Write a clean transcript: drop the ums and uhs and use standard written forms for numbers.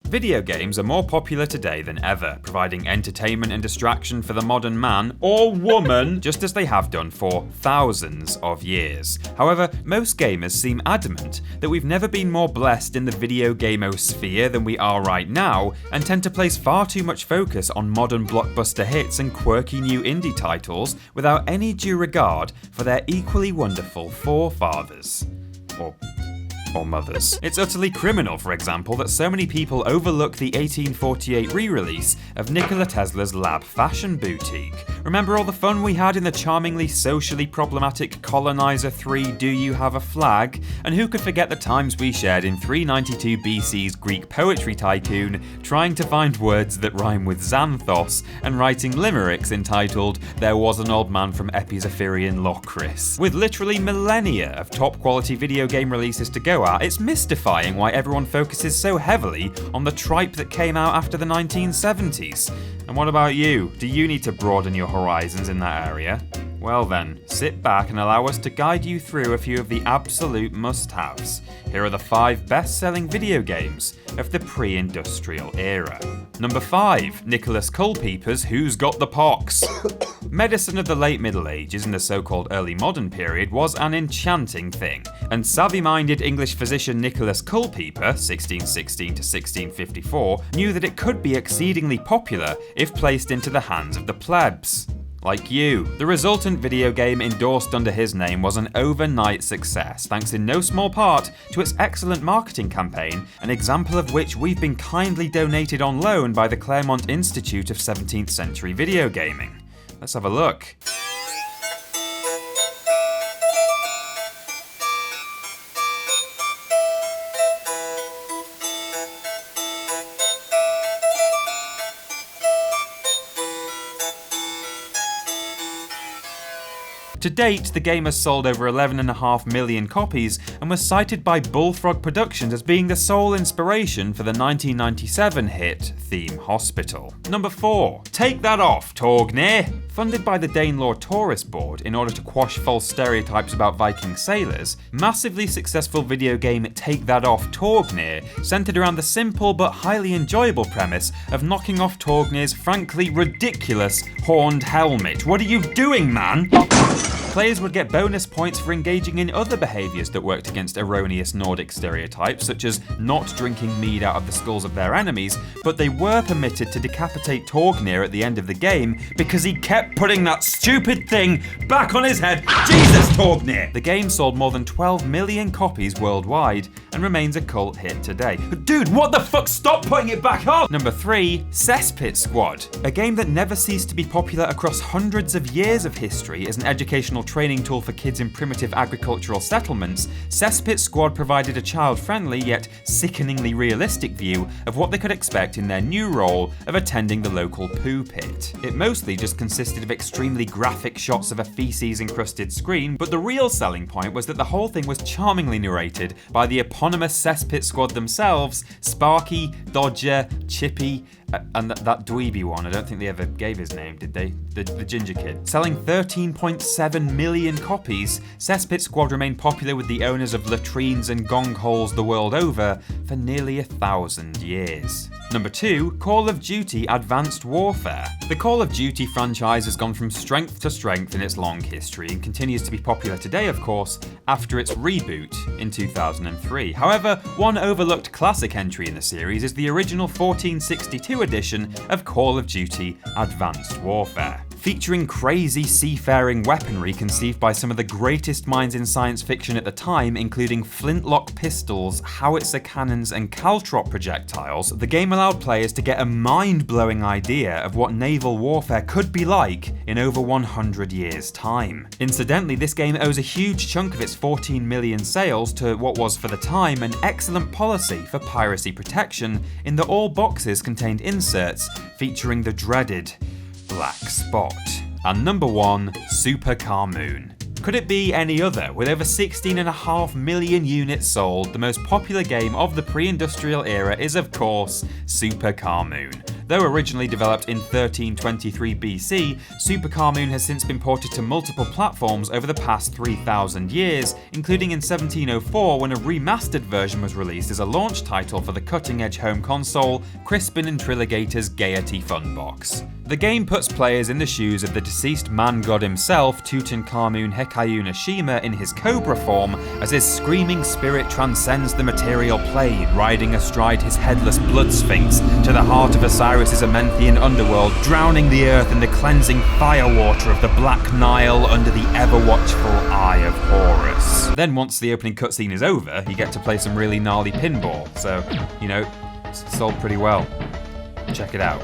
Video games are more popular today than ever, providing entertainment and distraction for the modern man or woman, just as they have done for thousands of years. However, most gamers seem adamant that we've never been more blessed in the video gamosphere than we are right now, and tend to place far too much focus on modern blockbuster hits and quirky new indie titles without any due regard for their equally wonderful forefathers. Or mothers. It's utterly criminal, for example, that so many people overlook the 1848 re-release of Nikola Tesla's Lab Fashion Boutique. Remember all the fun we had in the charmingly socially problematic Colonizer 3 Do You Have a Flag? And who could forget the times we shared in 392 BC's Greek poetry tycoon, trying to find words that rhyme with Xanthos, and writing limericks entitled There Was an Old Man from Epizephirian Locris. With literally millennia of top quality video game releases to go at, it's mystifying why everyone focuses so heavily on the tripe that came out after the 1970s. And what about you? Do you need to broaden your horizons in that area? Well then, sit back and allow us to guide you through a few of the absolute must-haves. Here are the 5 best-selling video games of the pre-industrial era. Number 5, Nicholas Culpeper's Who's Got the Pox? Medicine of the late Middle Ages and the so-called early modern period was an enchanting thing, and savvy-minded English physician Nicholas Culpeper, 1616 to 1654, knew that it could be exceedingly popular if placed into the hands of the plebs. Like you. The resultant video game endorsed under his name was an overnight success, thanks in no small part to its excellent marketing campaign, an example of which we've been kindly donated on loan by the Claremont Institute of 17th Century Video Gaming. Let's have a look. To date, the game has sold over 11.5 million copies and was cited by Bullfrog Productions as being the sole inspiration for the 1997 hit Theme Hospital. Number 4. Take That Off, Torgnir! Funded by the Danelaw Tourist Board in order to quash false stereotypes about Viking sailors, massively successful video game Take That Off, Torgnir centered around the simple but highly enjoyable premise of knocking off Torgnir's frankly ridiculous horned helmet. What are you doing, man? Players would get bonus points for engaging in other behaviours that worked against erroneous Nordic stereotypes, such as not drinking mead out of the skulls of their enemies, but they were permitted to decapitate Torgnir at the end of the game because he kept putting that stupid thing back on his head. Jesus, Torgnir! The game sold more than 12 million copies worldwide and remains a cult hit today. Dude, what the fuck? Stop putting it back on! Number 3, Cesspit Squad. A game that never ceased to be popular across hundreds of years of history as an educational training tool for kids in primitive agricultural settlements, Cesspit Squad provided a child-friendly yet sickeningly realistic view of what they could expect in their new role of attending the local poo pit. It mostly just consisted of extremely graphic shots of a feces-encrusted screen, but the real selling point was that the whole thing was charmingly narrated by the eponymous Cesspit Squad themselves, Sparky, Dodger, Chippy, and that dweeby one. I don't think they ever gave his name, did they? The ginger kid. Selling 13.7 million copies, Cesspit Squad remained popular with the owners of latrines and gong holes the world over for nearly 1,000 years. Number 2, Call of Duty Advanced Warfare. The Call of Duty franchise has gone from strength to strength in its long history and continues to be popular today, of course, after its reboot in 2003. However, one overlooked classic entry in the series is the original 1462 edition of Call of Duty Advanced Warfare. Featuring crazy seafaring weaponry conceived by some of the greatest minds in science fiction at the time, including flintlock pistols, howitzer cannons, and caltrop projectiles, the game allowed players to get a mind-blowing idea of what naval warfare could be like in over 100 years' time. Incidentally, this game owes a huge chunk of its 14 million sales to what was, for the time, an excellent policy for piracy protection, in that all boxes contained inserts featuring the dreaded Black Spot. And number 1, Supercar Moon. Could it be any other? With over 16.5 million units sold, the most popular game of the pre-industrial era is, of course, Supercar Moon. Though originally developed in 1323 BC, Supercar Moon has since been ported to multiple platforms over the past 3,000 years, including in 1704 when a remastered version was released as a launch title for the cutting-edge home console, Crispin and Trilligator's Gaiety Funbox. The game puts players in the shoes of the deceased man-god himself, Tutankhamun Hekayunashima, in his cobra form, as his screaming spirit transcends the material plane, riding astride his headless blood sphinx to the heart of Osiris's Amenthean underworld, drowning the earth in the cleansing firewater of the Black Nile under the ever-watchful eye of Horus. Then once the opening cutscene is over, you get to play some really gnarly pinball, so, you know, it's sold pretty well. Check it out.